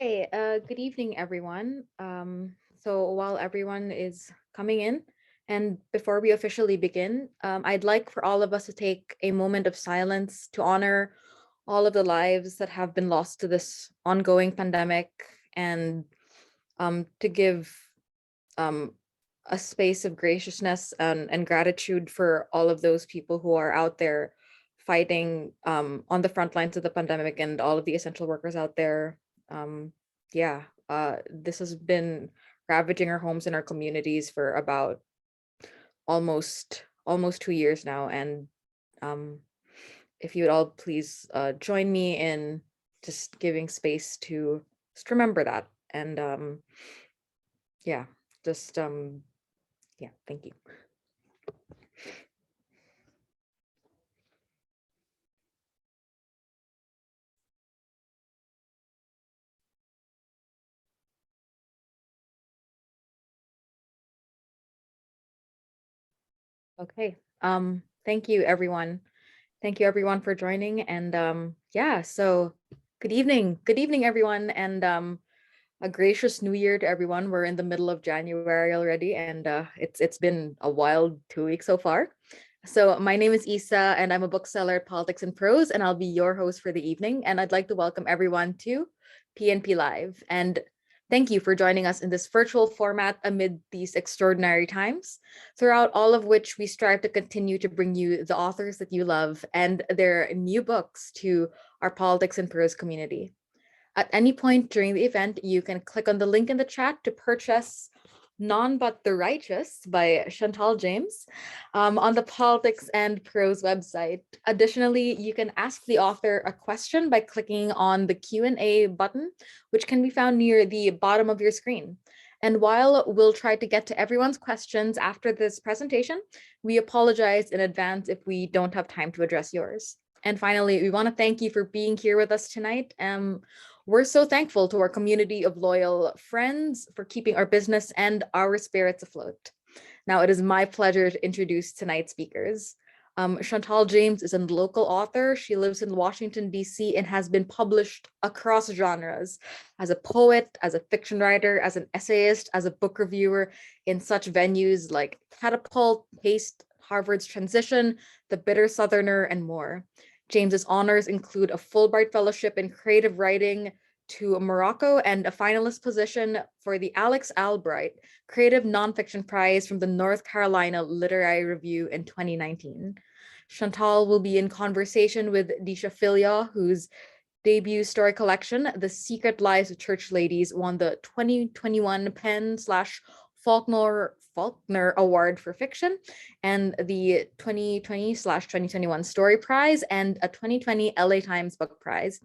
Hey, good evening, everyone. So while everyone is coming in, and before we officially begin, I'd like for all of us to take a moment of silence to honor all of the lives that have been lost to this ongoing pandemic, and to give um, a space of graciousness and gratitude for all of those people who are out there fighting on the front lines of the pandemic, and all of the essential workers out there. Um, yeah, this has been ravaging our homes and our communities for about almost 2 years now. And um, if you would all please join me in just giving space to just remember that. And yeah, just yeah, thank you. Okay. Thank you, everyone. Thank you, everyone, for joining. And yeah, so good evening. Good evening, everyone. And a gracious new year to everyone. We're in the middle of January already, and it's been a wild 2 weeks so far. So my name is Isa, and I'm a bookseller at Politics and Prose, and I'll be your host for the evening. And I'd like to welcome everyone to PNP Live. And thank you for joining us in this virtual format amid these extraordinary times, throughout all of which we strive to continue to bring you the authors that you love and their new books to our Politics and Prose community. At any point during the event, you can click on the link in the chat to purchase None But the Righteous by Chantal James on the Politics and Prose website. Additionally, you can ask the author a question by clicking on the Q&A button, which can be found near the bottom of your screen. And while we'll try to get to everyone's questions after this presentation, we apologize in advance if we don't have time to address yours. And finally, we want to thank you for being here with us tonight. We're so thankful to our community of loyal friends for keeping our business and our spirits afloat. Now, it is my pleasure to introduce tonight's speakers. Chantal James is a local author. She lives in Washington, D.C. and has been published across genres as a poet, as a fiction writer, as an essayist, as a book reviewer in such venues like Catapult, Haste, Harvard's Transition, The Bitter Southerner, and more. James's honors include a Fulbright Fellowship in creative writing to Morocco and a finalist position for the Alex Albright Creative Nonfiction Prize from the North Carolina Literary Review in 2019. Chantal will be in conversation with Deesha Philyaw, whose debut story collection, The Secret Lives of Church Ladies, won the 2021 Faulkner Award for Fiction, and the 2020/2021 Story Prize, and a 2020 LA Times Book Prize,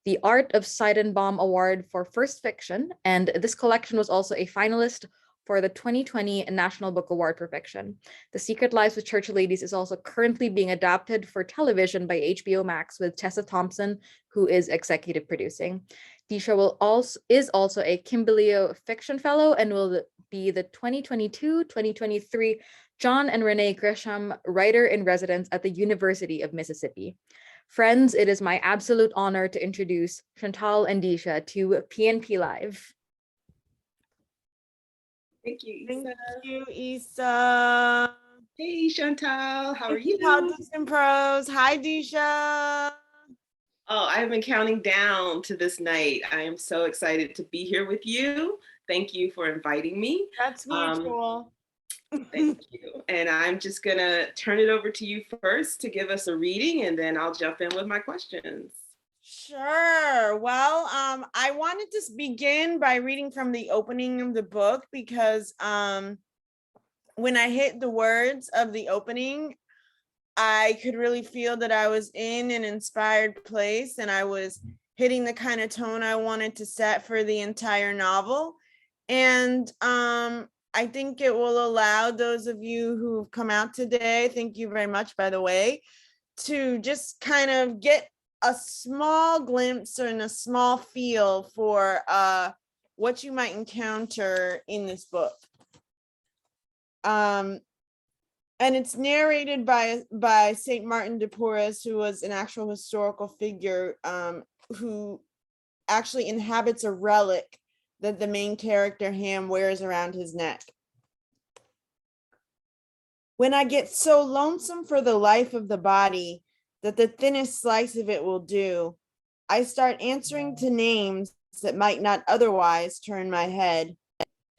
the Art Seidenbaum Award for First Fiction, and this collection was also a finalist for the 2020 National Book Award for Fiction. The Secret Lives of Church Ladies is also currently being adapted for television by HBO Max with Tessa Thompson, who is executive producing. Deesha is also a Kimbilio Fiction Fellow and will be the 2022-2023 John and Renée Grisham Writer in Residence at the University of Mississippi. Friends, it is my absolute honor to introduce Chantal and Deesha to PNP Live. Thank you, Isa. Thank you, Isa. Hey, Chantal, how are you? Politics and Prose. Hi, Deesha. Oh, I've been counting down to this night. I am so excited to be here with you. Thank you for inviting me. That's mutual. Thank you. And I'm just gonna turn it over to you first to give us a reading, and then I'll jump in with my questions. Sure. Well, I wanted to begin by reading from the opening of the book because when I hit the words of the opening, I could really feel that I was in an inspired place and I was hitting the kind of tone I wanted to set for the entire novel. And I think it will allow those of you who've come out today, thank you very much, by the way, to just kind of get a small glimpse and a small feel for what you might encounter in this book. And it's narrated by Saint Martin de Porres, who was an actual historical figure who actually inhabits a relic that the main character Ham wears around his neck. When I get so lonesome for the life of the body that the thinnest slice of it will do, I start answering to names that might not otherwise turn my head.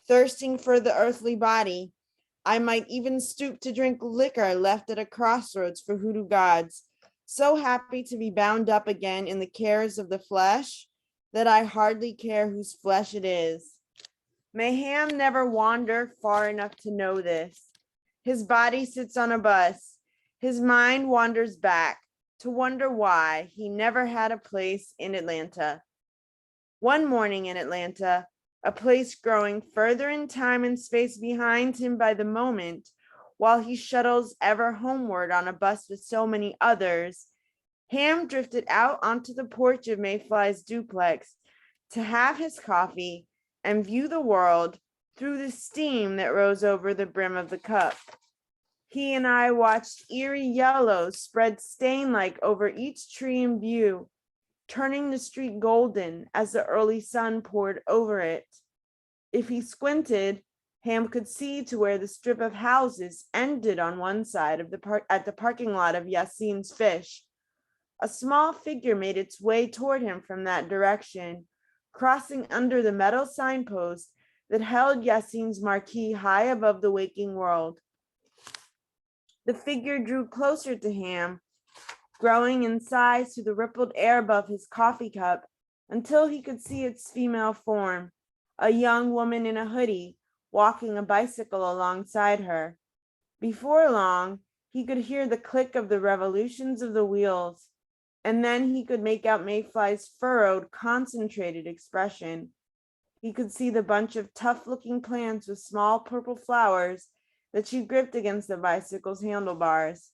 Thirsting for the earthly body, I might even stoop to drink liquor left at a crossroads for hoodoo gods, so happy to be bound up again in the cares of the flesh that I hardly care whose flesh it is. May Ham never wander far enough to know this. His body sits on a bus. His mind wanders back to wonder why he never had a place in Atlanta. One morning in Atlanta, a place growing further in time and space behind him by the moment, while he shuttles ever homeward on a bus with so many others, Ham drifted out onto the porch of Mayfly's duplex to have his coffee and view the world through the steam that rose over the brim of the cup. He and I watched eerie yellows spread stain-like over each tree in view, turning the street golden as the early sun poured over it. If he squinted, Ham could see to where the strip of houses ended on one side of at the parking lot of Yassine's Fish. A small figure made its way toward him from that direction, crossing under the metal signpost that held Yassine's marquee high above the waking world. The figure drew closer to Ham, growing in size to the rippled air above his coffee cup until he could see its female form, a young woman in a hoodie, walking a bicycle alongside her. Before long, he could hear the click of the revolutions of the wheels, and then he could make out Mayfly's furrowed, concentrated expression. He could see the bunch of tough-looking plants with small purple flowers that she gripped against the bicycle's handlebars.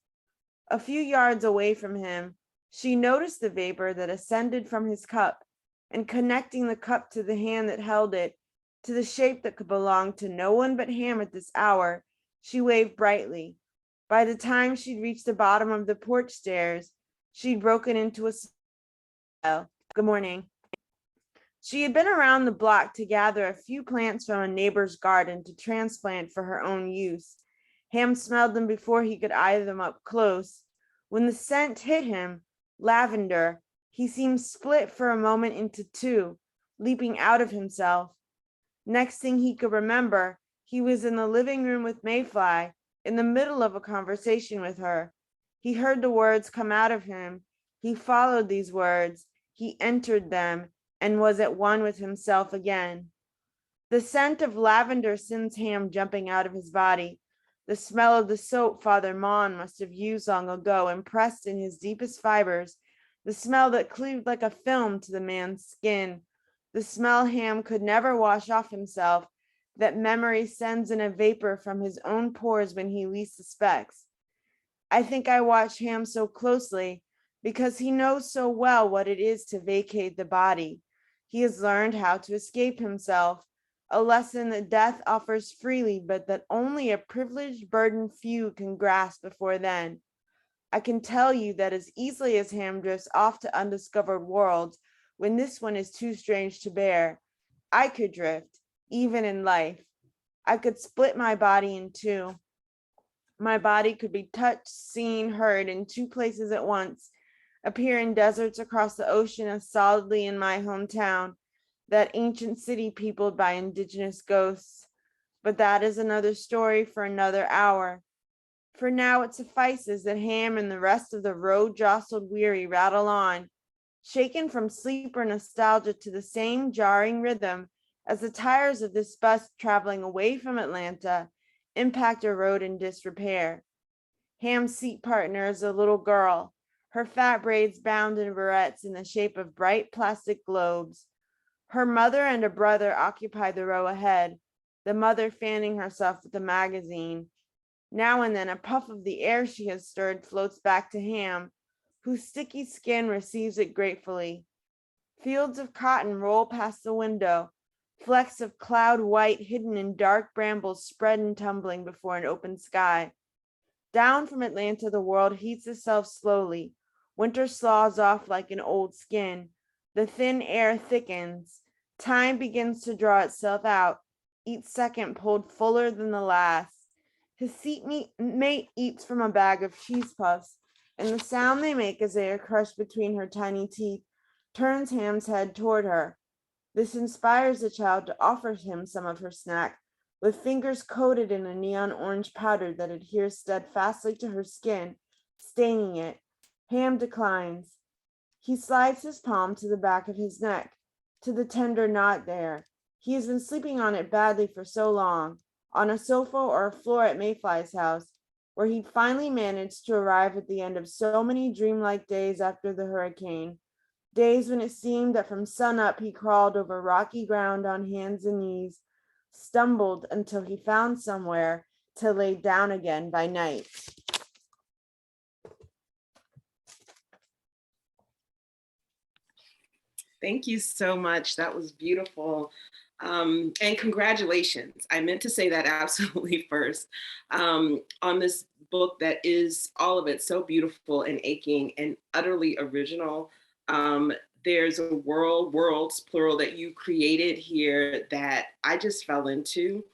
A few yards away from him, she noticed the vapor that ascended from his cup, and connecting the cup to the hand that held it, to the shape that could belong to no one but Ham at this hour, she waved brightly. By the time she'd reached the bottom of the porch stairs, she'd broken into a smile. Good morning. She had been around the block to gather a few plants from a neighbor's garden to transplant for her own use. Ham smelled them before he could eye them up close. When the scent hit him, lavender, he seemed split for a moment into two, leaping out of himself. Next thing he could remember, he was in the living room with Mayfly, in the middle of a conversation with her. He heard the words come out of him. He followed these words. He entered them and was at one with himself again. The scent of lavender sends Ham jumping out of his body. The smell of the soap Father Mon must have used long ago, impressed in his deepest fibers, the smell that cleaved like a film to the man's skin, the smell Ham could never wash off himself, that memory sends in a vapor from his own pores when he least suspects. I think I watch Ham so closely because he knows so well what it is to vacate the body. He has learned how to escape himself, a lesson that death offers freely, but that only a privileged, burdened few can grasp before then. I can tell you that as easily as Ham drifts off to undiscovered worlds, when this one is too strange to bear, I could drift, even in life. I could split my body in two. My body could be touched, seen, heard in two places at once, appear in deserts across the ocean as solidly in my hometown, that ancient city peopled by indigenous ghosts. But that is another story for another hour. For now it suffices that Ham and the rest of the road-jostled weary rattle on, shaken from sleep or nostalgia to the same jarring rhythm as the tires of this bus traveling away from Atlanta impact a road in disrepair. Ham's seat partner is a little girl, her fat braids bound in barrettes in the shape of bright plastic globes. Her mother and a brother occupy the row ahead, the mother fanning herself with a magazine. Now and then a puff of the air she has stirred floats back to Ham, whose sticky skin receives it gratefully. Fields of cotton roll past the window, flecks of cloud white hidden in dark brambles spread and tumbling before an open sky. Down from Atlanta the world heats itself slowly. Winter slaws off like an old skin. The thin air thickens. Time begins to draw itself out, each second pulled fuller than the last. His seatmate eats from a bag of cheese puffs, and the sound they make as they are crushed between her tiny teeth turns Ham's head toward her. This inspires the child to offer him some of her snack, with fingers coated in a neon orange powder that adheres steadfastly to her skin, staining it. Ham declines. He slides his palm to the back of his neck, to the tender knot there. He has been sleeping on it badly for so long, on a sofa or a floor at Mayfly's house, where he'd finally managed to arrive at the end of so many dreamlike days after the hurricane, days when it seemed that from sunup he crawled over rocky ground on hands and knees, stumbled until he found somewhere to lay down again by night. Thank you so much. That was beautiful. And congratulations. I meant to say that absolutely first. On this book that is all of it so beautiful and aching and utterly original. There's a worlds plural, that you created here that I just fell into.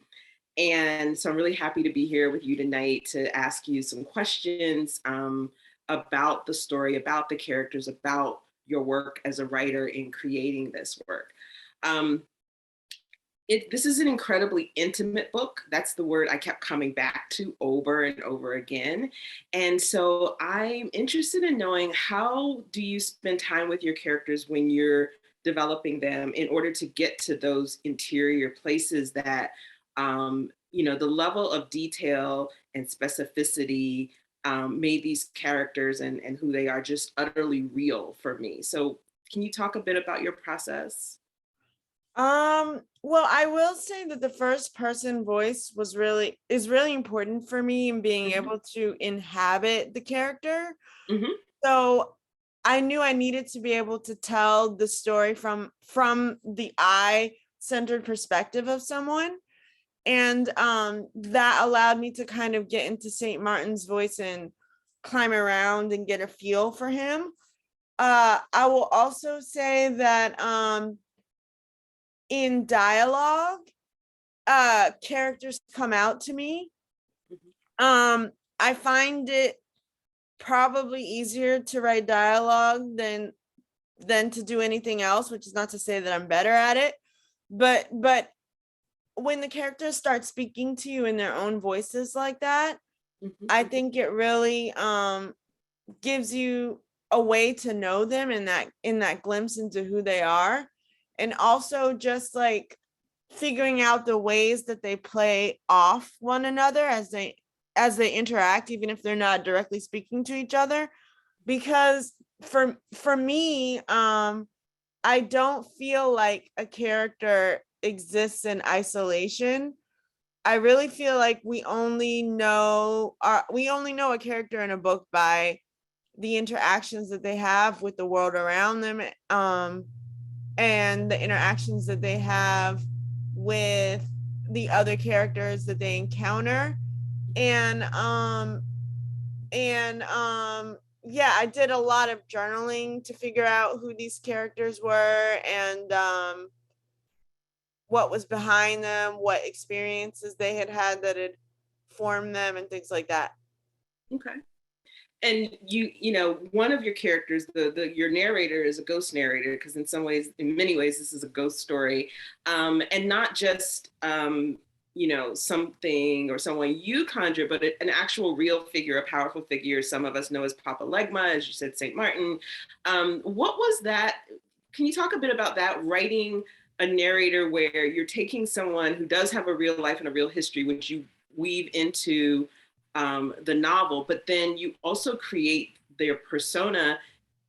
And so I'm really happy to be here with you tonight to ask you some questions about the story, about the characters, about your work as a writer in creating this work. This is an incredibly intimate book. That's the word I kept coming back to over and over again. And so I'm interested in knowing, how do you spend time with your characters when you're developing them in order to get to those interior places that, the level of detail and specificity made these characters and who they are just utterly real for me. So can you talk a bit about your process? Well, I will say that the first person voice is really important for me in being able to inhabit the character. So I knew I needed to be able to tell the story from the I-centered perspective of someone. And that allowed me to kind of get into St. Martin's voice and climb around and get a feel for him. I will also say that in dialogue, characters come out to me. I find it probably easier to write dialogue than to do anything else, which is not to say that I'm better at it, but when the characters start speaking to you in their own voices like that, I think it really gives you a way to know them in that glimpse into who they are. And also just like figuring out the ways that they play off one another as they interact, even if they're not directly speaking to each other. Because for me, I don't feel like a character exists in isolation. I really feel like we only know a character in a book by the interactions that they have with the world around them, and the interactions that they have with the other characters that they encounter. And yeah, I did a lot of journaling to figure out who these characters were and what was behind them, what experiences they had that had formed them, and things like that. Okay. And one of your characters, your narrator, is a ghost narrator, because in many ways, this is a ghost story, and not just something or someone you conjure, but an actual real figure, a powerful figure. Some of us know as Papa Legma, as you said, Saint Martin. What was that? Can you talk a bit about that, writing a narrator where you're taking someone who does have a real life and a real history, which you weave into the novel, but then you also create their persona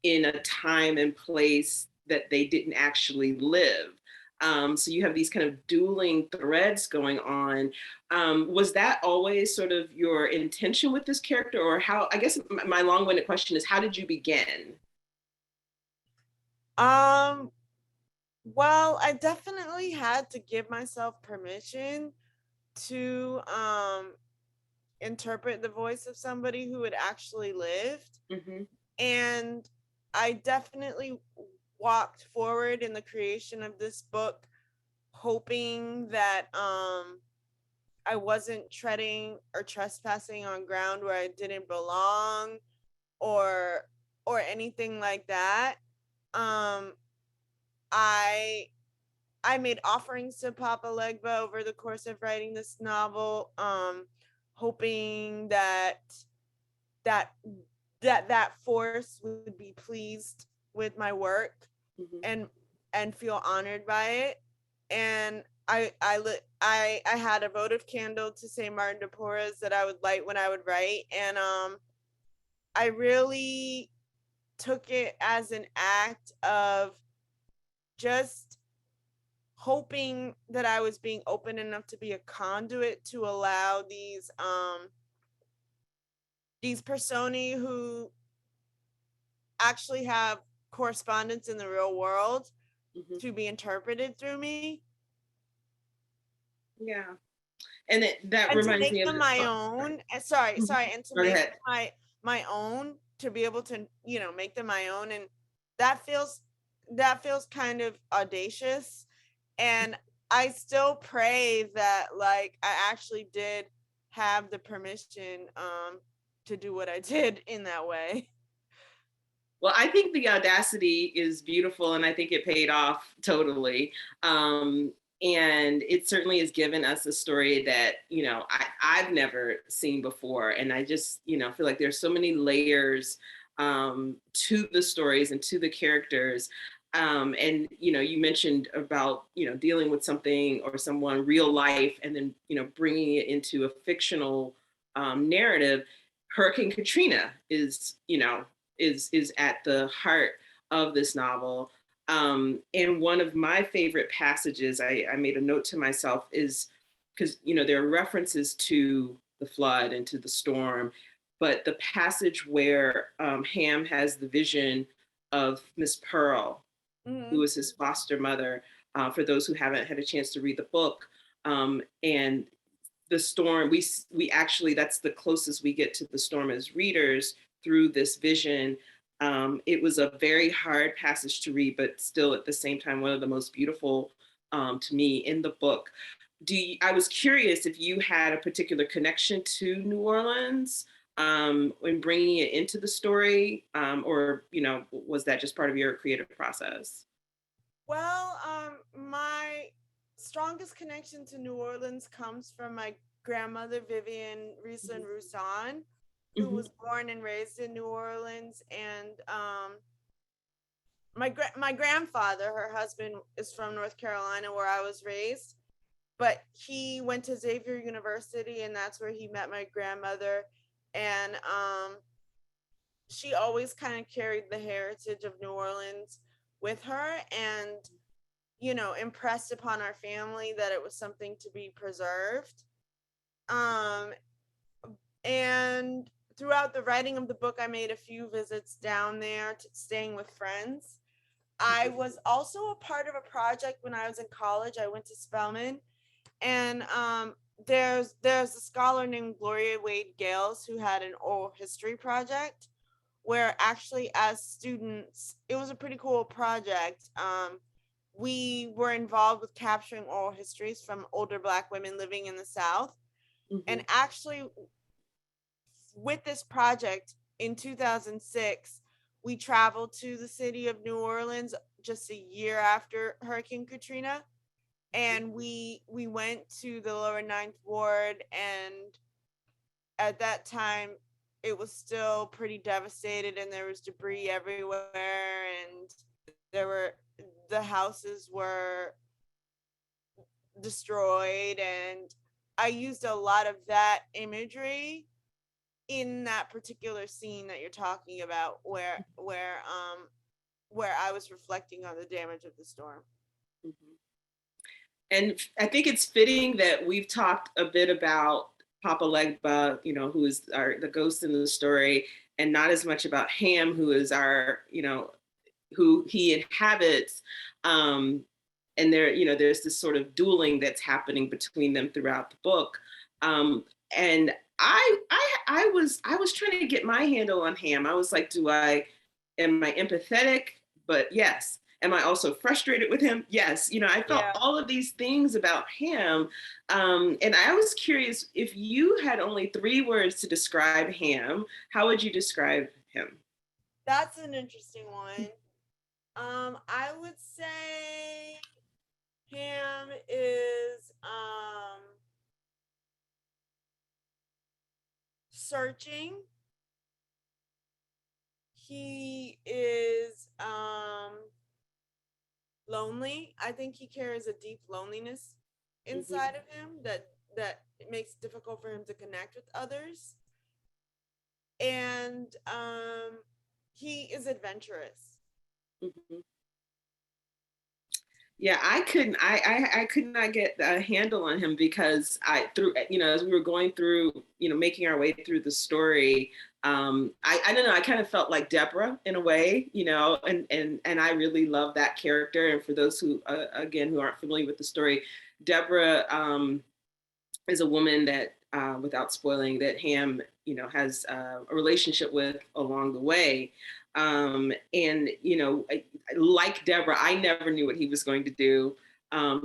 in a time and place that they didn't actually live. So you have these kind of dueling threads going on. Was that always sort of your intention with this character, or how? I guess my long-winded question is, how did you begin? Well, I definitely had to give myself permission to interpret the voice of somebody who had actually lived. And I definitely walked forward in the creation of this book, hoping that I wasn't treading or trespassing on ground where I didn't belong, or anything like that. I made offerings to Papa Legba over the course of writing this novel, hoping that force would be pleased with my work, and feel honored by it. And I had a votive candle to Saint Martin de Porres that I would light when I would write, and I really took it as an act of just hoping that I was being open enough to be a conduit to allow these personae who actually have correspondence in the real world to be interpreted through me. Yeah. And that and reminds to me make of them my own. And to make them my own, to be able to, make them my own. And that feels kind of audacious. And I still pray that, like, I actually did have the permission to do what I did in that way. Well, I think the audacity is beautiful, and I think it paid off totally. And it certainly has given us a story that, I've never seen before. And I just, feel like there's so many layers to the stories and to the characters. And, you mentioned about, dealing with something or someone real life, and then, bringing it into a fictional narrative. Hurricane Katrina is at the heart of this novel. And one of my favorite passages, I made a note to myself, is because, there are references to the flood and to the storm, but the passage where Ham has the vision of Miss Pearl, who is his foster mother, for those who haven't had a chance to read the book. And the storm, we actually, that's the closest we get to the storm as readers through this vision. It was a very hard passage to read, but still at the same time, one of the most beautiful to me in the book. I was curious if you had a particular connection to New Orleans when bringing it into the story, or, was that just part of your creative process? Well, my strongest connection to New Orleans comes from my grandmother, Vivian Riesland Roussan, who was born and raised in New Orleans. And my grandfather, her husband, is from North Carolina, where I was raised, but he went to Xavier University, and that's where he met my grandmother. And she always kind of carried the heritage of New Orleans with her, and impressed upon our family that it was something to be preserved. And throughout the writing of the book, I made a few visits down there, staying with friends. I was also a part of a project when I was in college. I went to Spelman, and there's a scholar named Gloria Wade Gales who had an oral history project, where actually, as students, it was a pretty cool project. We were involved with capturing oral histories from older Black women living in the South. And actually, with this project in 2006, we traveled to the city of New Orleans just a year after Hurricane Katrina. And we went to the lower Ninth Ward, and at that time, it was still pretty devastated, and there was debris everywhere, and the houses were destroyed. And I used a lot of that imagery in that particular scene that you're talking about, where I was reflecting on the damage of the storm. And I think it's fitting that we've talked a bit about Papa Legba, who is the ghost in the story, and not as much about Ham, who is our, who he inhabits. And there's this sort of dueling that's happening between them throughout the book. And I was trying to get my handle on Ham. I was like, am I empathetic? But yes. Am I also frustrated with him? Yes. I felt Yeah. all of these things about him. And I was curious, if you had only 3 words to describe Ham, how would you describe him? That's an interesting one. I would say Ham is searching. He is lonely. I think he carries a deep loneliness inside of him that it makes it difficult for him to connect with others. And he is adventurous. Mhm. Yeah, I could not get a handle on him because as we were going through, making our way through the story, I don't know, I kind of felt like Deborah in a way, and I really love that character. And for those who, again, who aren't familiar with the story, Deborah is a woman that, without spoiling, that Ham, has a relationship with along the way. And, like Deborah, I never knew what he was going to do. Yeah.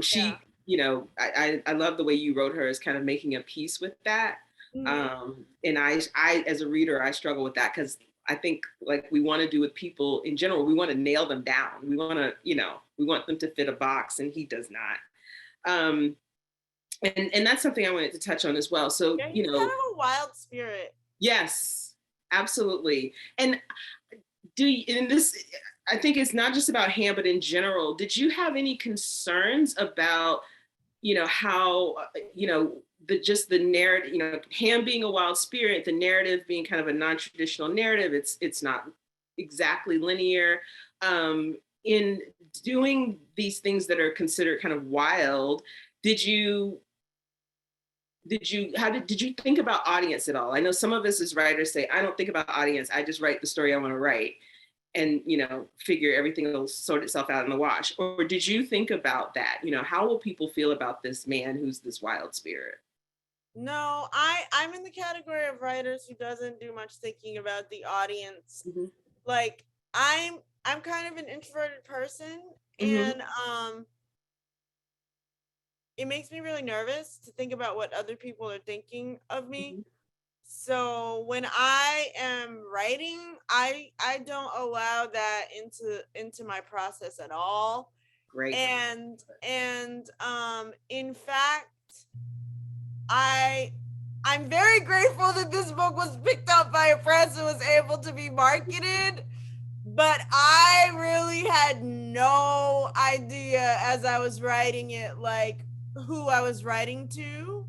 I love the way you wrote her as kind of making a peace with that. And I, as a reader, I struggle with that because I think, like we want to do with people in general, we want to nail them down. We want to, we want them to fit a box, and he does not. And that's something I wanted to touch on as well. So, Yeah, he's kind of a wild spirit. Yes, absolutely. And I think it's not just about Ham, but in general, did you have any concerns about, how, the narrative, Ham being a wild spirit, the narrative being kind of a non-traditional narrative, it's not exactly linear. In doing these things that are considered kind of wild, did you think about audience at all? I know some of us as writers say, I don't think about audience, I just write the story I want to write, and figure everything will sort itself out in the wash. Or did you think about that? How will people feel about this man who's this wild spirit? No, I'm in the category of writers who doesn't do much thinking about the audience. Mm-hmm. Like I'm kind of an introverted person, Mm-hmm. and it makes me really nervous to think about what other people are thinking of me. Mm-hmm. So when I am writing, I don't allow that into my process at all. Great. And in fact, I'm very grateful that this book was picked up by a press and was able to be marketed. But I really had no idea as I was writing it, like who I was writing to.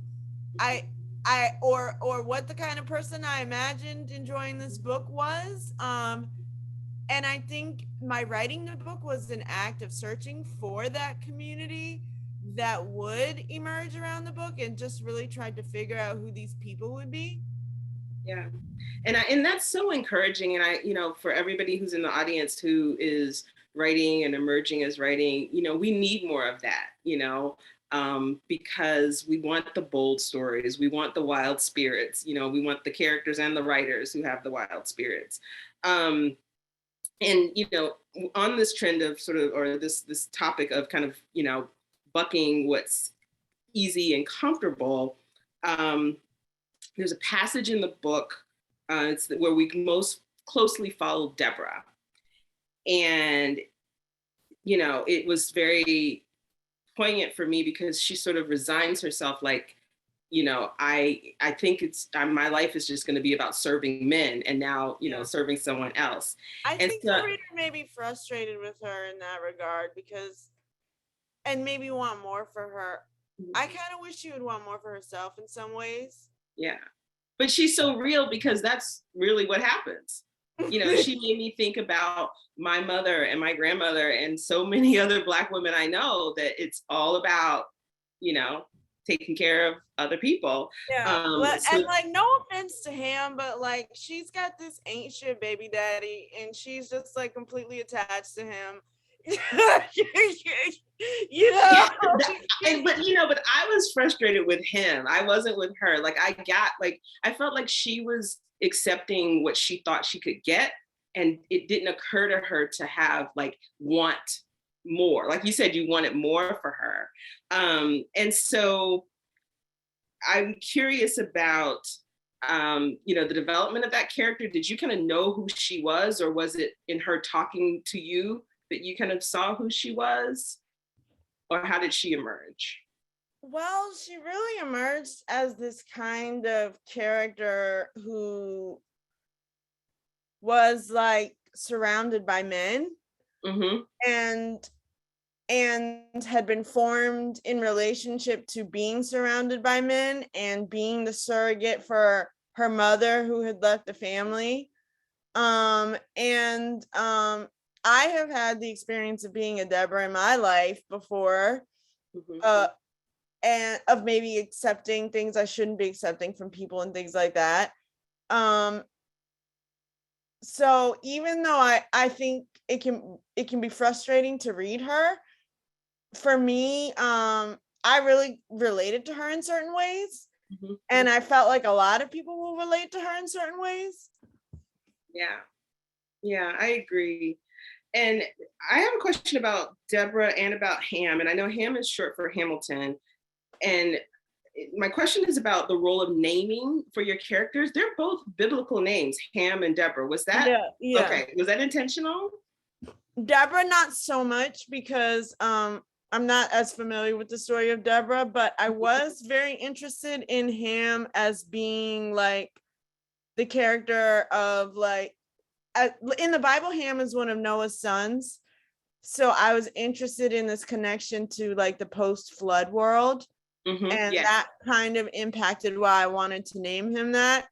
Or what the kind of person I imagined enjoying this book was. And I think my writing the book was an act of searching for that community that would emerge around the book, and just really tried to figure out who these people would be. Yeah. And that's so encouraging. And for everybody who's in the audience who is writing and emerging as writing, we need more of that, because we want the bold stories. We want the wild spirits, we want the characters and the writers who have the wild spirits. And, on this trend of or this topic of kind of, bucking what's easy and comfortable, there's a passage in the book, it's where we most closely follow Deborah. And, it was very poignant for me because she sort of resigns herself like, I think my life is just going to be about serving men, and now, serving someone else. I think the reader may be frustrated with her in that regard and maybe want more for her. I kind of wish she would want more for herself in some ways. Yeah. But she's so real because that's really what happens. She made me think about my mother and my grandmother and so many other Black women I know, that it's all about, taking care of other people. Yeah. And like, no offense to Ham, but like, she's got this ain't shit baby daddy, and she's just like completely attached to him. But I was frustrated with him. I wasn't with her. Like, I felt like she was accepting what she thought she could get, and it didn't occur to her to have want more. Like you said, you wanted more for her. And so I'm curious about, the development of that character. Did you kind of know who she was, or was it in her talking to you that you kind of saw who she was? Or how did she emerge? Well, she really emerged as this kind of character who was like surrounded by men, and had been formed in relationship to being surrounded by men and being the surrogate for her mother who had left the family. I have had the experience of being a Deborah in my life before, and of maybe accepting things I shouldn't be accepting from people and things like that. So even though I think it can be frustrating to read her, for me, I really related to her in certain ways. And I felt like a lot of people will relate to her in certain ways. Yeah, I agree. And I have a question about Deborah and about Ham. And I know Ham is short for Hamilton. And my question is about the role of naming for your characters. They're both biblical names, Ham and Deborah. Was that okay? Was that intentional? Deborah, not so much, because I'm not as familiar with the story of Deborah, but I was very interested in Ham as being like the character of like, in the Bible, Ham is one of Noah's sons. So I was interested in this connection to like the post-flood world. And that kind of impacted why I wanted to name him that.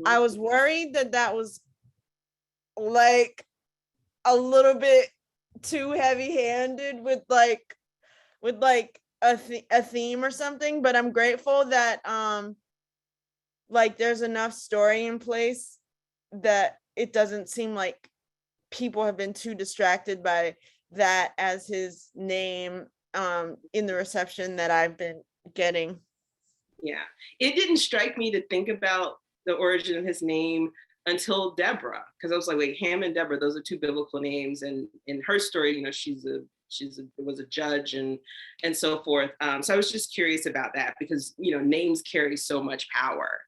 I was worried that was like a little bit too heavy-handed with a theme or something, but I'm grateful that like there's enough story in place that it doesn't seem like people have been too distracted by that as his name in the reception that I've been getting. Yeah, it didn't strike me to think about the origin of his name until Deborah, because I was like, wait, Ham and Deborah, those are two biblical names, and in her story, she was a judge and so forth. So I was just curious about that, because names carry so much power,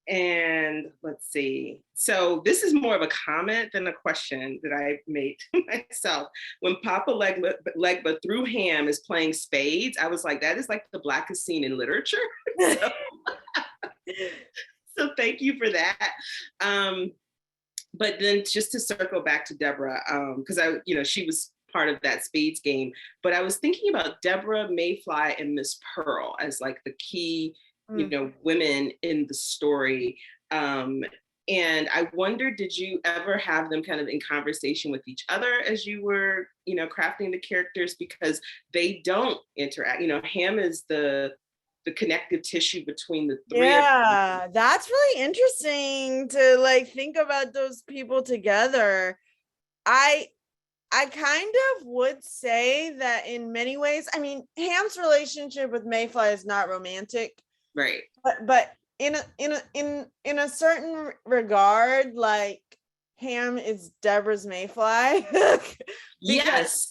and let's see. So this is more of a comment than a question that I made to myself. When Papa Legba through Ham is playing spades, I was like, that is like the blackest scene in literature. So thank you for that. But then just to circle back to Deborah, because she was part of that spades game, but I was thinking about Deborah, Mayfly, and Miss Pearl as like the key women in the story. And I wonder, did you ever have them kind of in conversation with each other as you were, crafting the characters? Because they don't interact. Ham is the connective tissue between the three. Yeah, that's really interesting to like think about those people together. I kind of would say that in many ways, I mean, Ham's relationship with Mayfly is not romantic. Right. But in a certain regard, like Ham is Deborah's Mayfly. Yes.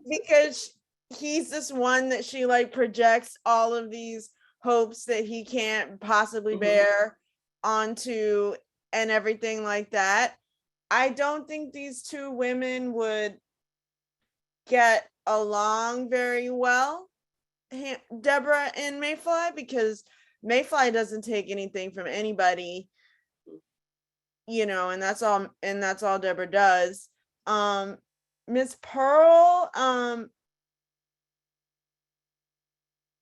because he's this one that she like projects all of these hopes that he can't possibly bear onto and everything like that. I don't think these two women would get along very well, Deborah and Mayfly, because Mayfly doesn't take anything from anybody, and that's all Deborah does. Miss Pearl,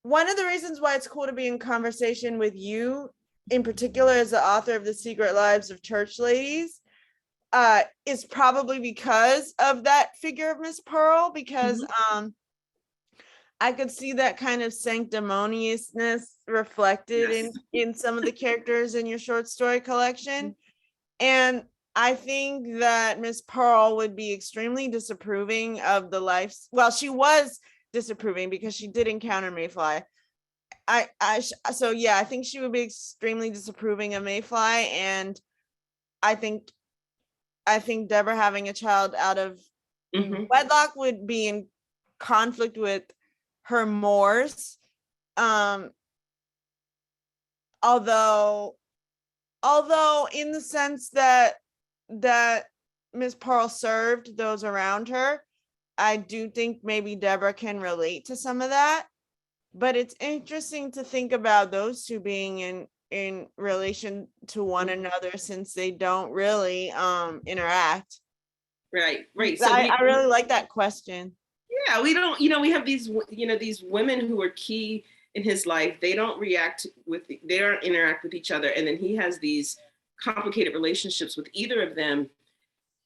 one of the reasons why it's cool to be in conversation with you in particular as the author of The Secret Lives of Church Ladies is probably because of that figure of Miss Pearl, because I could see that kind of sanctimoniousness reflected in some of the characters in your short story collection. And I think that Miss Pearl would be extremely disapproving of the life. Well, she was disapproving because she did encounter Mayfly. I think she would be extremely disapproving of Mayfly, and I think I think Deborah having a child out of Mhm. wedlock would be in conflict with her mores. Although in the sense that Miss Pearl served those around her, I do think maybe Deborah can relate to some of that. But it's interesting to think about those two being in relation to one another, since they don't really interact. Right. So I really like that question. yeah, we don't, we have these, these women who are key in his life. They don't they don't interact with each other. And then he has these complicated relationships with either of them.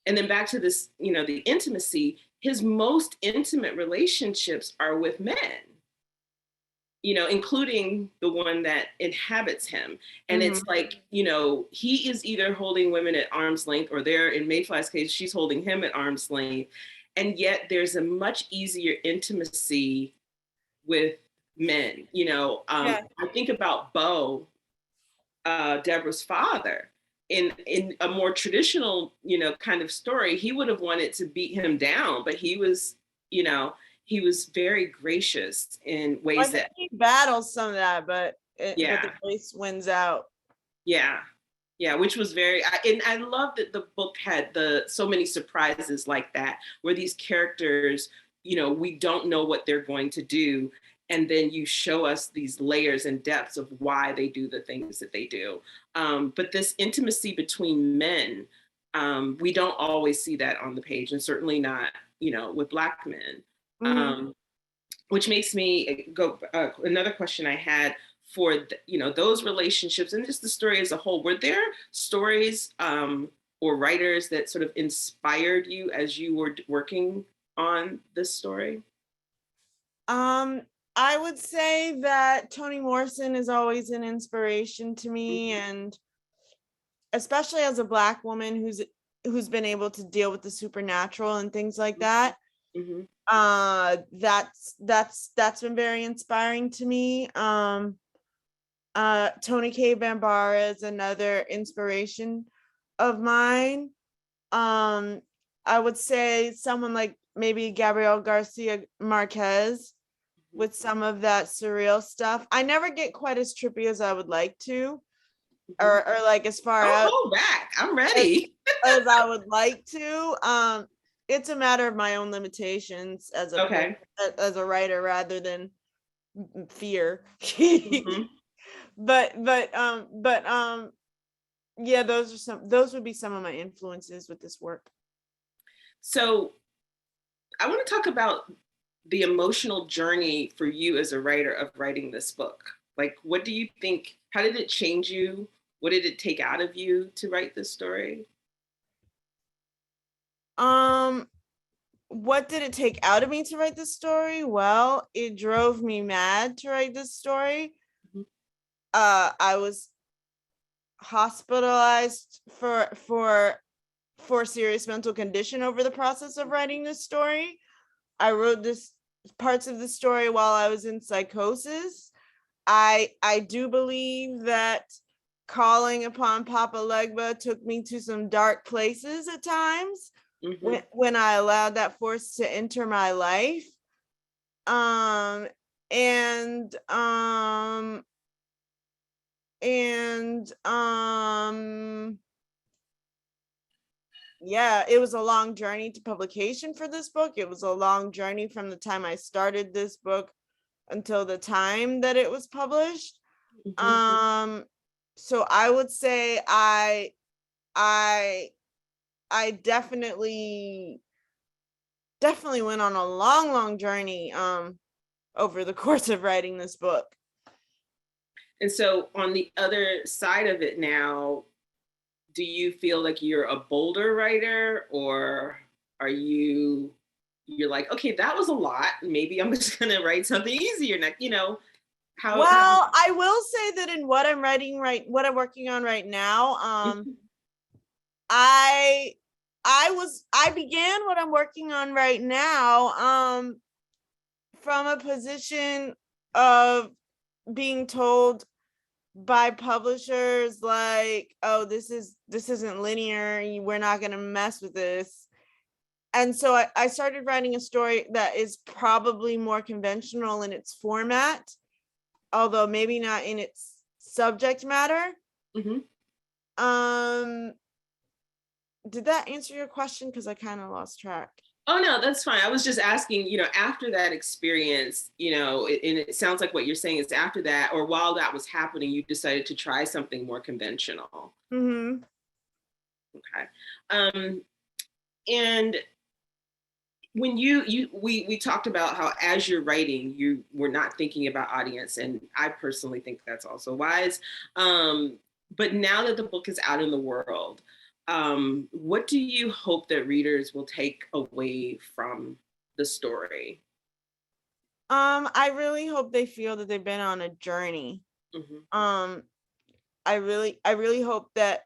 And then back to this, the intimacy, his most intimate relationships are with men, including the one that inhabits him. And it's like, he is either holding women at arm's length, or there in Mayfly's case, she's holding him at arm's length. And yet there's a much easier intimacy with men. I think about Bo, Deborah's father. In a more traditional, kind of story, he would have wanted to beat him down, but he was very gracious in ways that he battles some of that, but the grace wins out. Yeah, which was and I love that the book had so many surprises like that, where these characters, we don't know what they're going to do, and then you show us these layers and depths of why they do the things that they do. But this intimacy between men, we don't always see that on the page, and certainly not, with Black men. Which makes me go, another question I had for, those relationships and just the story as a whole. Were there stories or writers that sort of inspired you as you were working on this story? I would say that Toni Morrison is always an inspiration to me, and especially as a Black woman who's been able to deal with the supernatural and things like that. That's been very inspiring to me. Toni K. Bambara is another inspiration of mine. I would say someone like maybe Gabriel Garcia Marquez with some of that surreal stuff. I never get quite as trippy as I would like to, or like as far out. Hold back, I'm ready. as I would like to. It's a matter of my own limitations as a writer rather than fear. But yeah, those would be some of my influences with this work. So I want to talk about the emotional journey for you as a writer of writing this book. Like, what do you think, how did it change you? What did it take out of you to write this story? What did it take out of me to write this story? Well, it drove me mad to write this story. I was hospitalized for serious mental condition over the process of writing this story. I wrote parts of the story while I was in psychosis. I do believe that calling upon Papa Legba took me to some dark places at times. When I allowed that force to enter my life. Yeah, it was a long journey to publication for this book. It was a long journey from the time I started this book until the time that it was published. So I would say I definitely went on a long journey over the course of writing this book. And so on the other side of it now, do you feel like you're a bolder writer, or are you're like, okay, that was a lot, maybe I'm just gonna write something easier next, Well, I will say that in what I'm working on right now, I began what I'm working on right now from a position of being told by publishers like, oh, this isn't linear, we're not going to mess with this. And so I started writing a story that is probably more conventional in its format, although maybe not in its subject matter. Mm-hmm. Did that answer your question? Because I kind of lost track. Oh, no, that's fine. I was just asking, after that experience, and it sounds like what you're saying is after that, or while that was happening, you decided to try something more conventional. Mm-hmm. Okay. And when we talked about how as you're writing, you were not thinking about audience, and I personally think that's also wise. But now that the book is out in the world, what do you hope that readers will take away from the story? I really hope they feel that they've been on a journey. Mm-hmm. I really hope that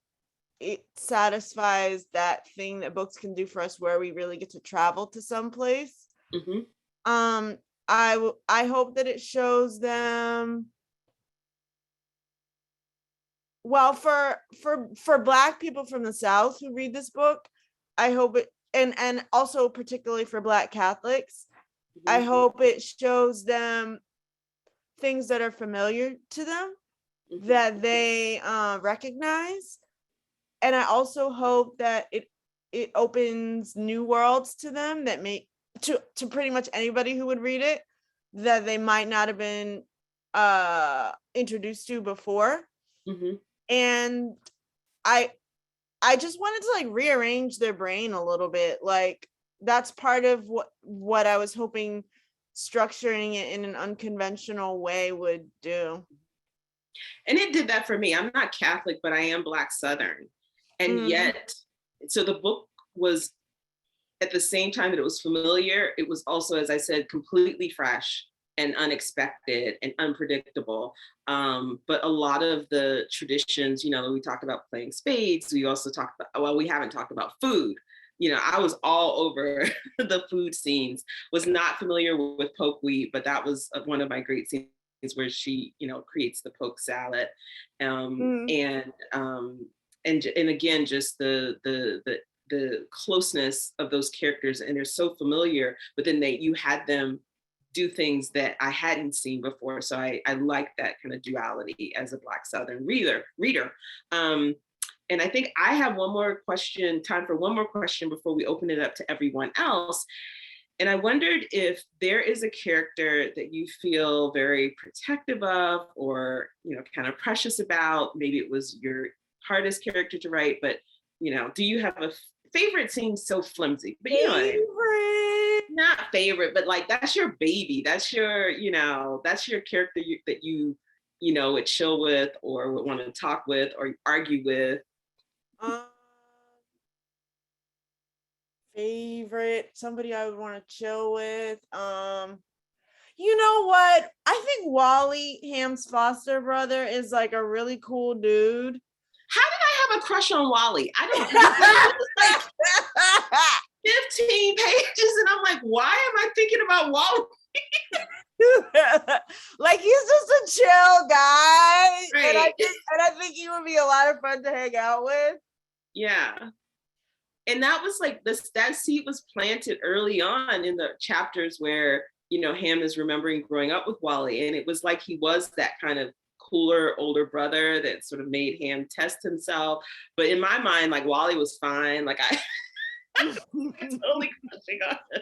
it satisfies that thing that books can do for us, where we really get to travel to some place. Mm-hmm. I hope that it shows them, well, for Black people from the South who read this book, I hope it, and also particularly for Black Catholics, Mm-hmm. I hope it shows them things that are familiar to them, Mm-hmm. that they recognize. And I also hope that it opens new worlds to them that may to pretty much anybody who would read it, that they might not have been introduced to before. Mm-hmm. And I just wanted to like rearrange their brain a little bit. Like that's part of what I was hoping structuring it in an unconventional way would do. And it did that for me. I'm not Catholic, but I am Black Southern. And yet, so the book was, at the same time that it was familiar, it was also, as I said, completely fresh and unexpected and unpredictable. But a lot of the traditions, we talked about playing spades. We also talked about, well, we haven't talked about food. I was all over the food scenes, was not familiar with poke wheat, but that was one of my great scenes where she, creates the poke salad. And again, just the closeness of those characters, and they're so familiar, but then you had them do things that I hadn't seen before. So I like that kind of duality as a Black Southern reader. And I think I have time for one more question before we open it up to everyone else. And I wondered if there is a character that you feel very protective of, or, kind of precious about. Maybe it was your hardest character to write, but, do you have a favorite? Seems so flimsy, but not favorite, but like, that's your baby. That's your, that's your character that you would chill with, or would want to talk with, or argue with. Favorite, somebody I would want to chill with. You know what? I think Wally, Ham's foster brother, is like a really cool dude. How did I have a crush on Wally? I don't know. It was like 15 pages, and I'm like, why am I thinking about Wally? Like, he's just a chill guy, right. and I think he would be a lot of fun to hang out with. Yeah. And that was like that seed was planted early on in the chapters where, Ham is remembering growing up with Wally. And it was like he was that kind of cooler older brother that sort of made Ham test himself. But in my mind, like, Wally was fine. Like, I'm totally crushing on him.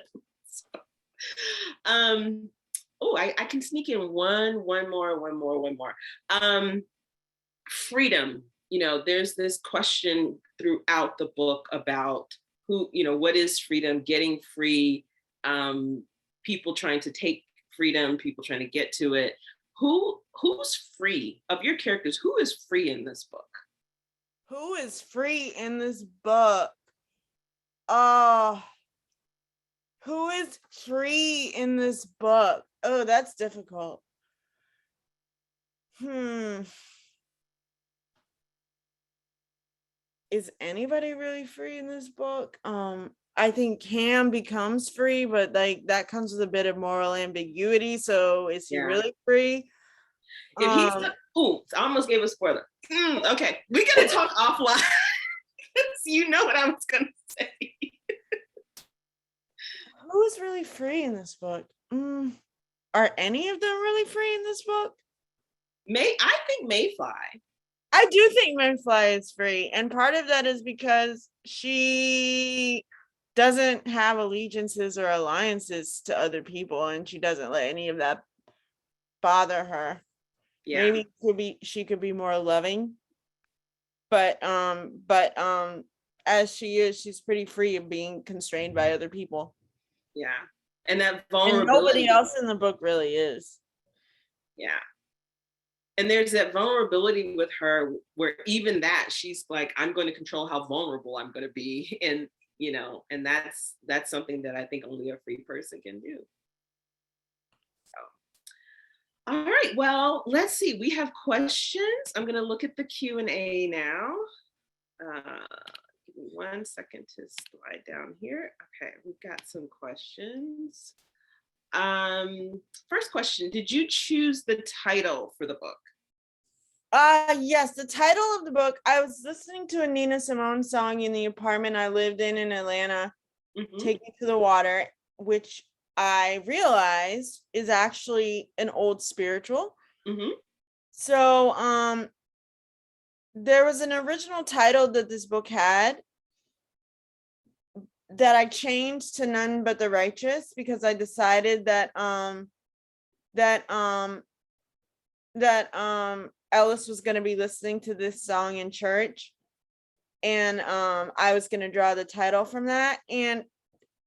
So, I can sneak in one more. Freedom. There's this question throughout the book about what is freedom, getting free, people trying to take freedom, people trying to get to it. Who's free of your characters? Who is free in this book? Who is free in this book? Who is free in this book? Oh, that's difficult. Is anybody really free in this book? I think Ham becomes free, but like that comes with a bit of moral ambiguity. So is he really free? Ooh, I almost gave a spoiler. Okay, we're gonna talk offline. You know what I was gonna say. Who's really free in this book? Are any of them really free in this book? I think Mayfly. I do think Mayfly is free, and part of that is because she doesn't have allegiances or alliances to other people, and she doesn't let any of that bother her. Yeah. Maybe she could be more loving, but as she is, she's pretty free of being constrained by other people. Yeah. And that And vulnerability. nobody else in the book really is. Yeah. And there's that vulnerability with her where even that she's like, I'm going to control how vulnerable I'm going to be. And, you know, and that's something that I think only a free person can do. So. All right, well, let's see. We have questions. I'm going to look at the Q&A now. Give me 1 second to slide down here. Okay, we've got some questions. First question, did you choose the title for the book? Yes, the title of the book, I was listening to a Nina Simone song in the apartment I lived in Atlanta, Take Me to the Water, which I realized is actually an old spiritual. So there was an original title that this book had that I changed to None But the Righteous because I decided that Ellis was going to be listening to this song in church, and I was going to draw the title from that. And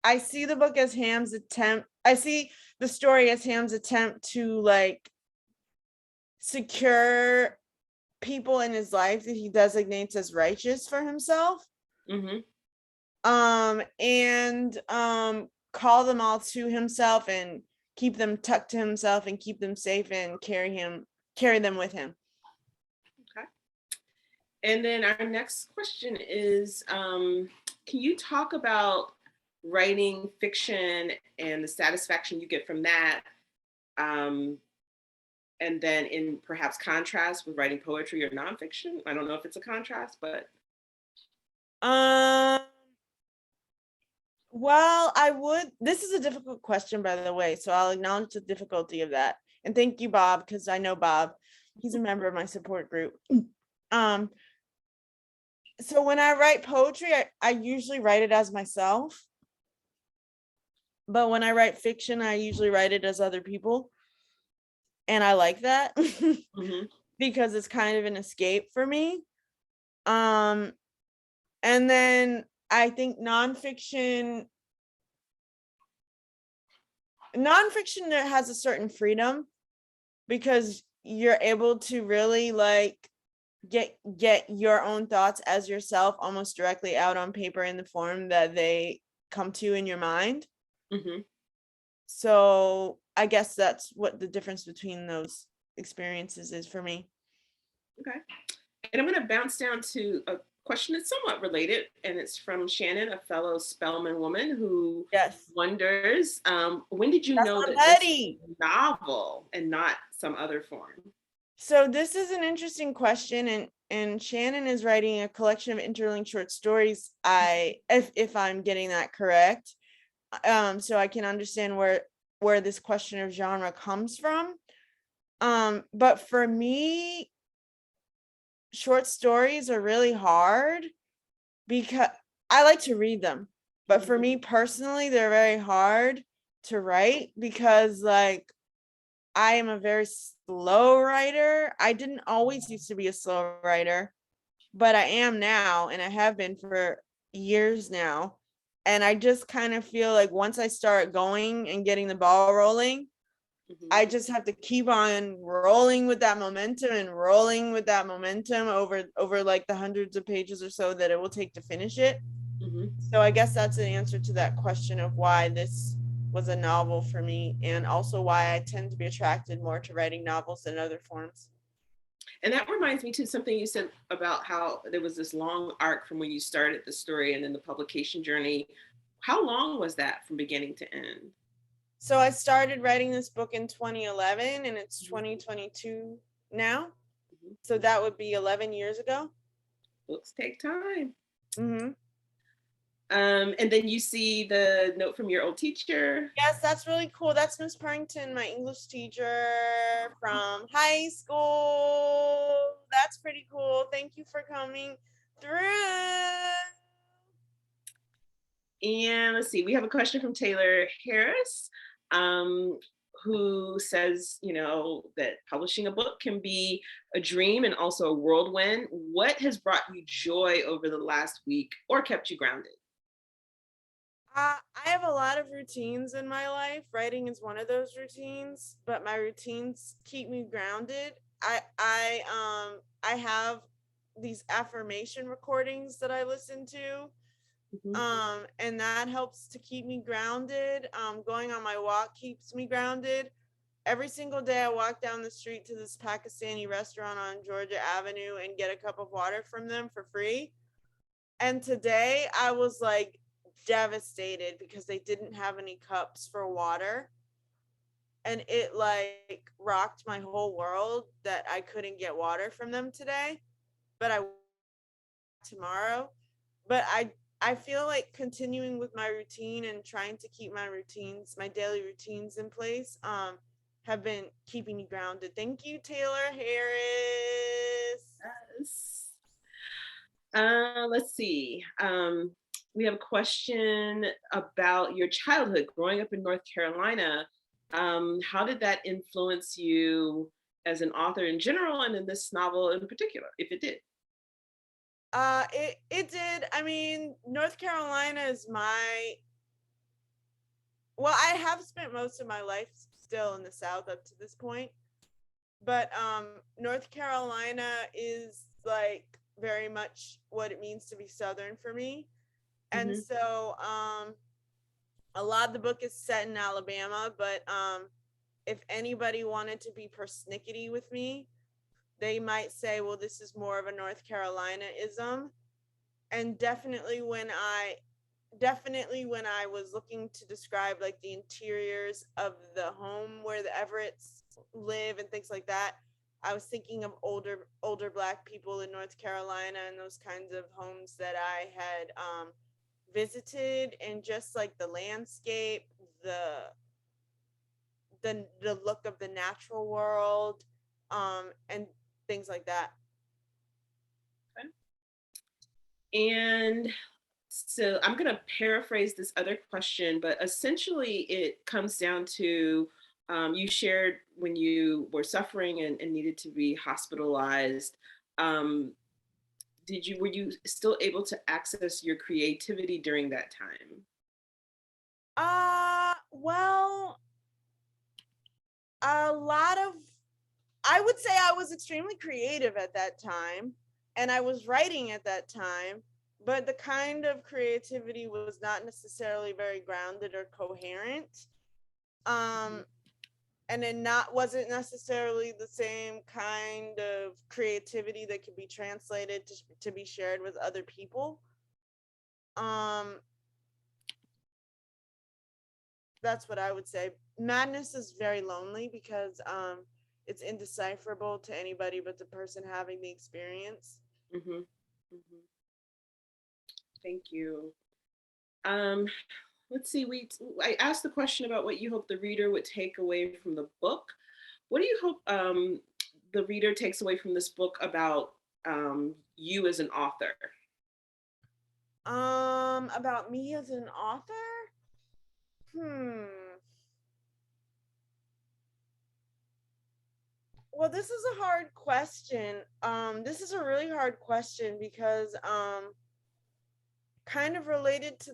I see the book as Ham's attempt. I see the story as Ham's attempt to like secure people in his life that he designates as righteous for himself. And call them all to himself and keep them tucked to himself and keep them safe and carry them with him. Okay. And then our next question is, can you talk about writing fiction and the satisfaction you get from that? And then in perhaps contrast with writing poetry or nonfiction? I don't know if it's a contrast, but. Well, this is a difficult question, by the way, so I'll acknowledge the difficulty of that. And thank you, Bob, because I know Bob. He's a member of my support group. So when I write poetry, I usually write it as myself. But when I write fiction, I usually write it as other people. And I like that because it's kind of an escape for me. And then I think nonfiction that has a certain freedom because you're able to really like get your own thoughts as yourself almost directly out on paper in the form that they come to in your mind. So I guess that's what the difference between those experiences is for me. Okay. And I'm going to bounce down to a question that's somewhat related, and it's from Shannon, a fellow Spelman woman who wonders, when did you know that this was a novel and not some other form? So this is an interesting question, and Shannon is writing a collection of interlinked short stories. If I'm getting that correct, so I can understand where this question of genre comes from. But for me, short stories are really hard because I like to read them, but for me personally, they're very hard to write because like I am a very slow writer. I didn't always used to be a slow writer, but I am now, and I have been for years now. And I just kind of feel like once I start going and getting the ball rolling, I just have to keep on rolling with that momentum over like the hundreds of pages or so that it will take to finish it. So I guess that's an answer to that question of why this was a novel for me, and also why I tend to be attracted more to writing novels than other forms. And that reminds me too, something you said about how there was this long arc from when you started the story and then the publication journey. How long was that from beginning to end? So I started writing this book in 2011 and it's 2022 now. So that would be 11 years ago. Books take time. Mm-hmm. And then you see the note from your old teacher. Yes, that's really cool. That's Miss Parrington, my English teacher from high school. That's pretty cool. Thank you for coming through. And let's see, we have a question from Taylor Harris, who says, you know, that publishing a book can be a dream and also a whirlwind. What has brought you joy over the last week or kept you grounded? I have a lot of routines in my life. Writing is one of those routines, but my routines keep me grounded. I have these affirmation recordings that I listen to. And that helps to keep me grounded. Going on my walk keeps me grounded. Every single day I walk down the street to this Pakistani restaurant on Georgia Avenue and get a cup of water from them for free. And today I was like devastated because they didn't have any cups for water. And it like rocked my whole world that I couldn't get water from them today. But I tomorrow. But I feel like continuing with my routine and trying to keep my routines, my daily routines in place, have been keeping me grounded. Thank you, Taylor Harris. Yes. Let's see. We have a question about your childhood growing up in North Carolina. How did that influence you as an author in general and in this novel in particular, if it did? It did. I mean, North Carolina is I have spent most of my life still in the South up to this point, but North Carolina is like very much what it means to be Southern for me. And so a lot of the book is set in Alabama, but if anybody wanted to be persnickety with me, they might say, well, this is more of a North Carolina-ism. And definitely when I was looking to describe like the interiors of the home where the Everetts live and things like that, I was thinking of older Black people in North Carolina and those kinds of homes that I had visited, and just like the landscape, the look of the natural world, and things like that. Okay. And so I'm going to paraphrase this other question, but essentially it comes down to you shared when you were suffering and needed to be hospitalized. Were you still able to access your creativity during that time? Well, I would say I was extremely creative at that time, and I was writing at that time, but the kind of creativity was not necessarily very grounded or coherent. And it wasn't necessarily the same kind of creativity that could be translated to be shared with other people. That's what I would say. Madness is very lonely because it's indecipherable to anybody but the person having the experience. Thank you. Let's see, I asked the question about what you hope the reader would take away from the book. What do you hope the reader takes away from this book about you as an author? About me as an author? Well, this is a hard question. This is a really hard question because kind of related to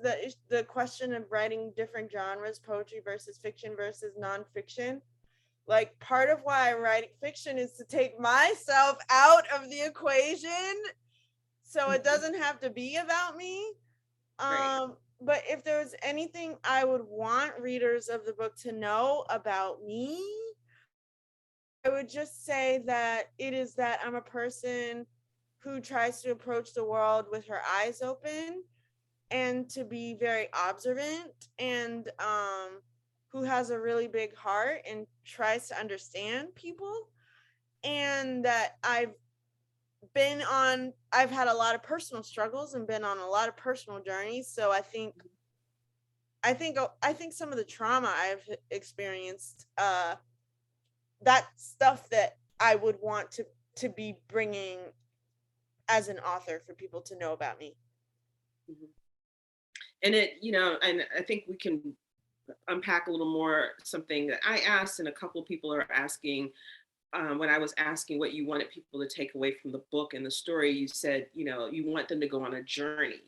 the question of writing different genres, poetry versus fiction versus nonfiction. Like, part of why I write fiction is to take myself out of the equation so it doesn't have to be about me. Right. But if there was anything I would want readers of the book to know about me, I would just say that I'm a person who tries to approach the world with her eyes open and to be very observant, and who has a really big heart and tries to understand people. and that I've had a lot of personal struggles and been on a lot of personal journeys. So I think some of the trauma I've experienced, that stuff that I would want to be bringing as an author for people to know about me. Mm-hmm. And and I think we can unpack a little more something that I asked and a couple of people are asking. When I was asking what you wanted people to take away from the book and the story, you said, you want them to go on a journey.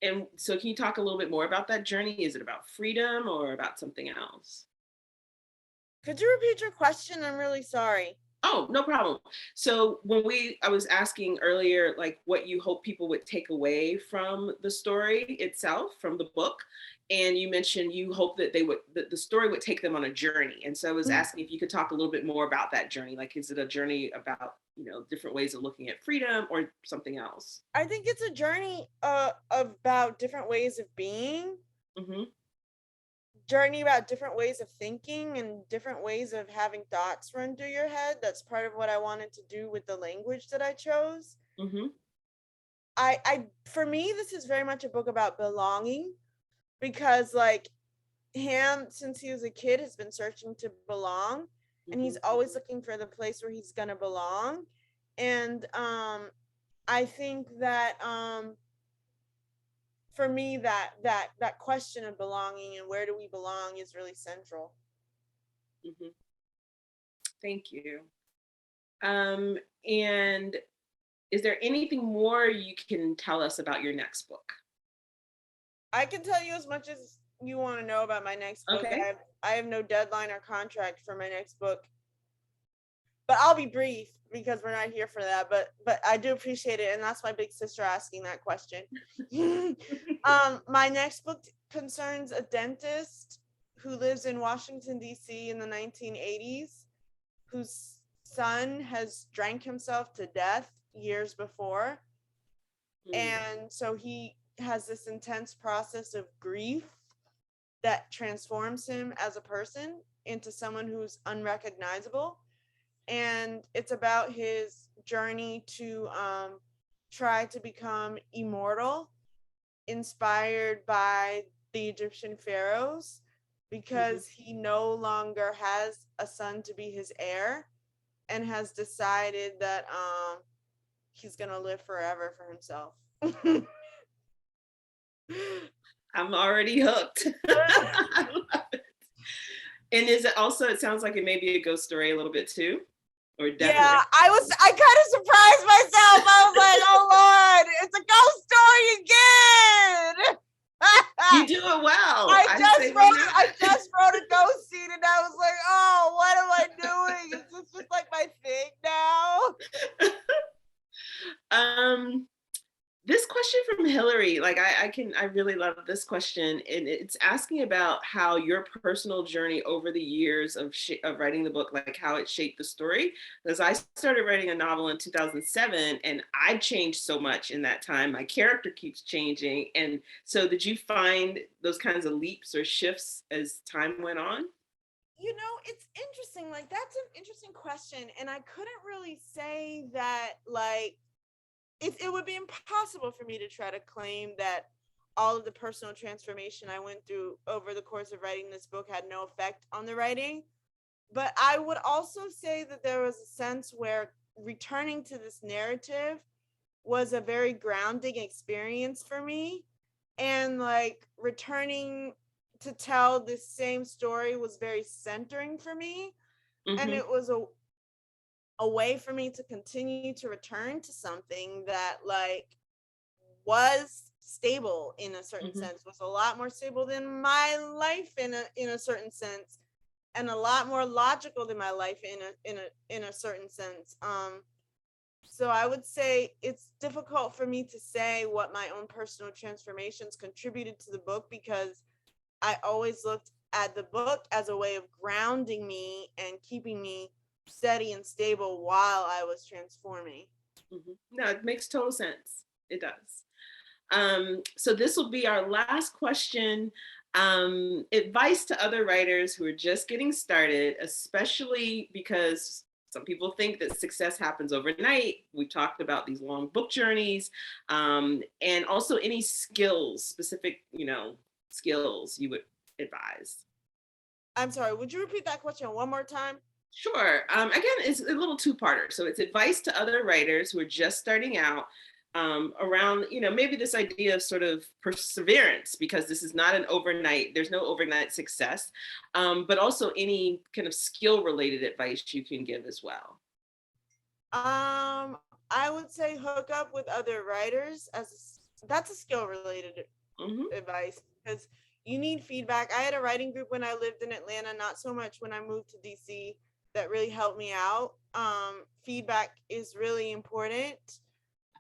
And so can you talk a little bit more about that journey? Is it about freedom or about something else? Could you repeat your question? I'm really sorry. Oh, no problem. So I was asking earlier, like what you hope people would take away from the story itself, from the book. And you mentioned you hope that the story would take them on a journey. And so I was asking if you could talk a little bit more about that journey. Like, is it a journey about, different ways of looking at freedom or something else? I think it's a journey about different ways of being. Mm-hmm. Journey about different ways of thinking and different ways of having thoughts run through your head. That's part of what I wanted to do with the language that I chose. Mm-hmm. For me, this is very much a book about belonging, because like him, since he was a kid, has been searching to belong, and he's always looking for the place where he's gonna belong. And I think that for me, that question of belonging and where do we belong is really central. Mm-hmm. Thank you. And is there anything more you can tell us about your next book? I can tell you as much as you want to know about my next book. Okay. I have no deadline or contract for my next book, but I'll be brief because we're not here for that. But I do appreciate it, and that's my big sister asking that question. My next book concerns a dentist who lives in Washington, D.C. in the 1980s, whose son has drank himself to death years before. And so he has this intense process of grief that transforms him as a person into someone who's unrecognizable. And it's about his journey to try to become immortal, inspired by the Egyptian pharaohs, because he no longer has a son to be his heir and has decided that he's gonna live forever for himself. I'm already hooked. I love it. And is it also, it sounds like it may be a ghost story a little bit too? Or definitely. Yeah, I kind of surprised myself. I was like, oh Lord, it's a ghost story again. You do it well. I just wrote a ghost scene and I was like, oh, what am I doing? Is this just like my thing now? This question from Hillary, like I really love this question, and it's asking about how your personal journey over the years of writing the book, like how it shaped the story. Because I started writing a novel in 2007, and I changed so much in that time. My character keeps changing, and so did you find those kinds of leaps or shifts as time went on? It's interesting. Like, that's an interesting question, and I couldn't really say that, like, it would be impossible for me to try to claim that all of the personal transformation I went through over the course of writing this book had no effect on the writing. But I would also say that there was a sense where returning to this narrative was a very grounding experience for me. And like returning to tell this same story was very centering for me. Mm-hmm. And it was a way for me to continue to return to something that like was stable in a certain sense, was a lot more stable than my life in a certain sense, and a lot more logical than my life in a certain sense. So I would say it's difficult for me to say what my own personal transformations contributed to the book, because I always looked at the book as a way of grounding me and keeping me steady and stable while I was transforming. No, it makes total sense. It does. So this will be our last question. Advice to other writers who are just getting started, especially because Some people think that success happens overnight. We've talked about these long book journeys, and also any skills, specific, skills you would advise. I'm sorry, would you repeat that question one more time? Sure. Again, it's a little two-parter. So it's advice to other writers who are just starting out, around, maybe this idea of sort of perseverance, because this is not there's no overnight success, but also any kind of skill-related advice you can give as well. I would say hook up with other writers, that's a skill-related advice, because you need feedback. I had a writing group when I lived in Atlanta, not so much when I moved to DC, that really helped me out. Feedback is really important.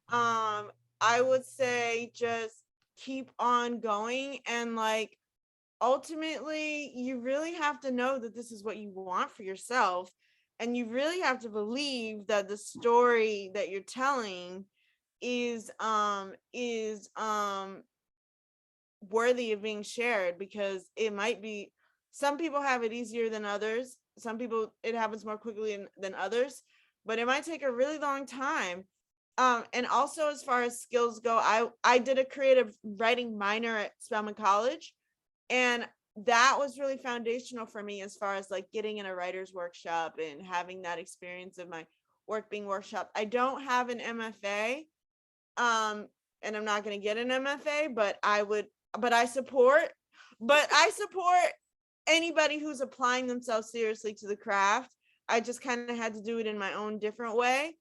I would say just keep on going, and like ultimately you really have to know that this is what you want for yourself, and you really have to believe that the story that you're telling is worthy of being shared, because it might be, some people have it easier than others, some people it happens more quickly than others, but it might take a really long time. And also, as far as skills go, I did a creative writing minor at Spelman College, and that was really foundational for me as far as like getting in a writer's workshop and having that experience of my work being workshopped. I don't have an MFA, and I'm not going to get an MFA, but I support anybody who's applying themselves seriously to the craft. I just kind of had to do it in my own different way.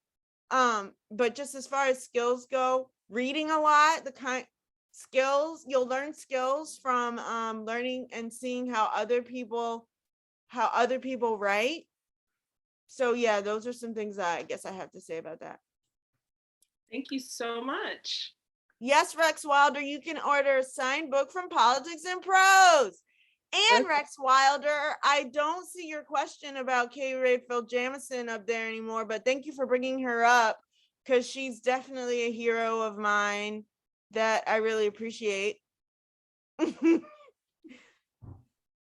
But just as far as skills go, reading a lot, you'll learn skills from learning and seeing how other people write. So yeah, those are some things that I guess I have to say about that. Thank you so much. Yes, Rex Wilder, you can order a signed book from Politics and Prose. And Rex Wilder, I don't see your question about K. Rayfield Jamison up there anymore, but thank you for bringing her up, because she's definitely a hero of mine that I really appreciate.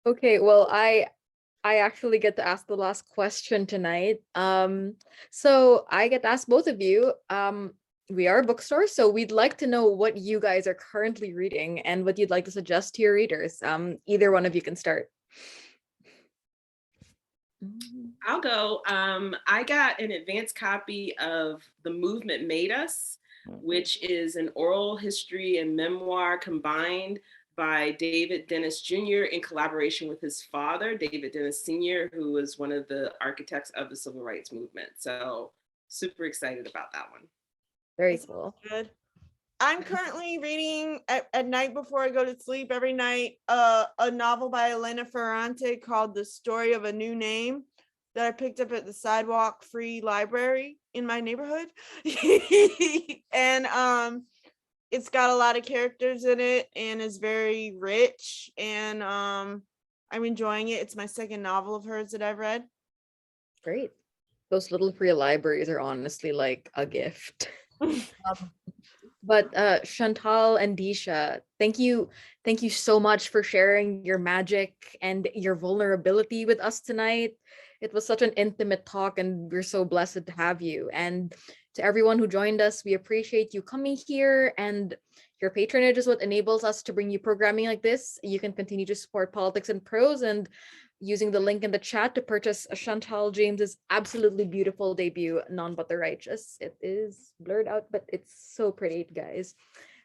Okay, well, I actually get to ask the last question tonight. So I get to ask both of you. We are a bookstore, so we'd like to know what you guys are currently reading and what you'd like to suggest to your readers. Either one of you can start. I'll go. I got an advanced copy of The Movement Made Us, which is an oral history and memoir combined by David Dennis Jr. in collaboration with his father, David Dennis Sr., who was one of the architects of the civil rights movement. So super excited about that one. Very cool. Good. I'm currently reading at night before I go to sleep every night a novel by Elena Ferrante called The Story of a New Name that I picked up at the Sidewalk Free Library in my neighborhood. And it's got a lot of characters in it and is very rich, and I'm enjoying it. It's my second novel of hers that I've read. Great. Those little free libraries are honestly like a gift. But Chantal and Deesha, thank you so much for sharing your magic and your vulnerability with us tonight. It was such an intimate talk, and we're so blessed to have you. And to everyone who joined us, we appreciate you coming here, and your patronage is what enables us to bring you programming like this. You can continue to support Politics and Prose and using the link in the chat to purchase Chantal James's absolutely beautiful debut, None But the Righteous. It is blurred out, but it's so pretty, guys.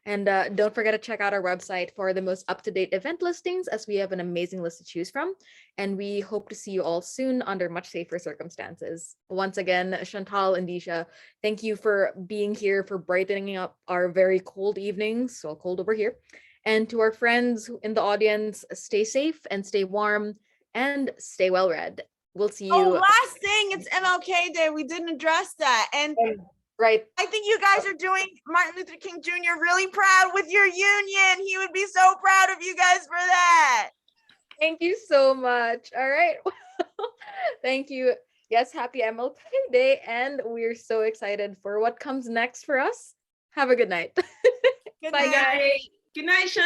And don't forget to check out our website for the most up-to-date event listings, as we have an amazing list to choose from. And we hope to see you all soon under much safer circumstances. Once again, Chantal and Deesha, thank you for being here, for brightening up our very cold evenings, so cold over here. And to our friends in the audience, stay safe and stay warm and stay well read. We'll see you. Oh, last thing, it's MLK Day. We didn't address that. And right. I think you guys are doing Martin Luther King Jr. really proud with your union. He would be so proud of you guys for that. Thank you so much. All right. Thank you. Yes, happy MLK Day. And we're so excited for what comes next for us. Have a good night. Good Bye, night. guys. Good night, Chantal.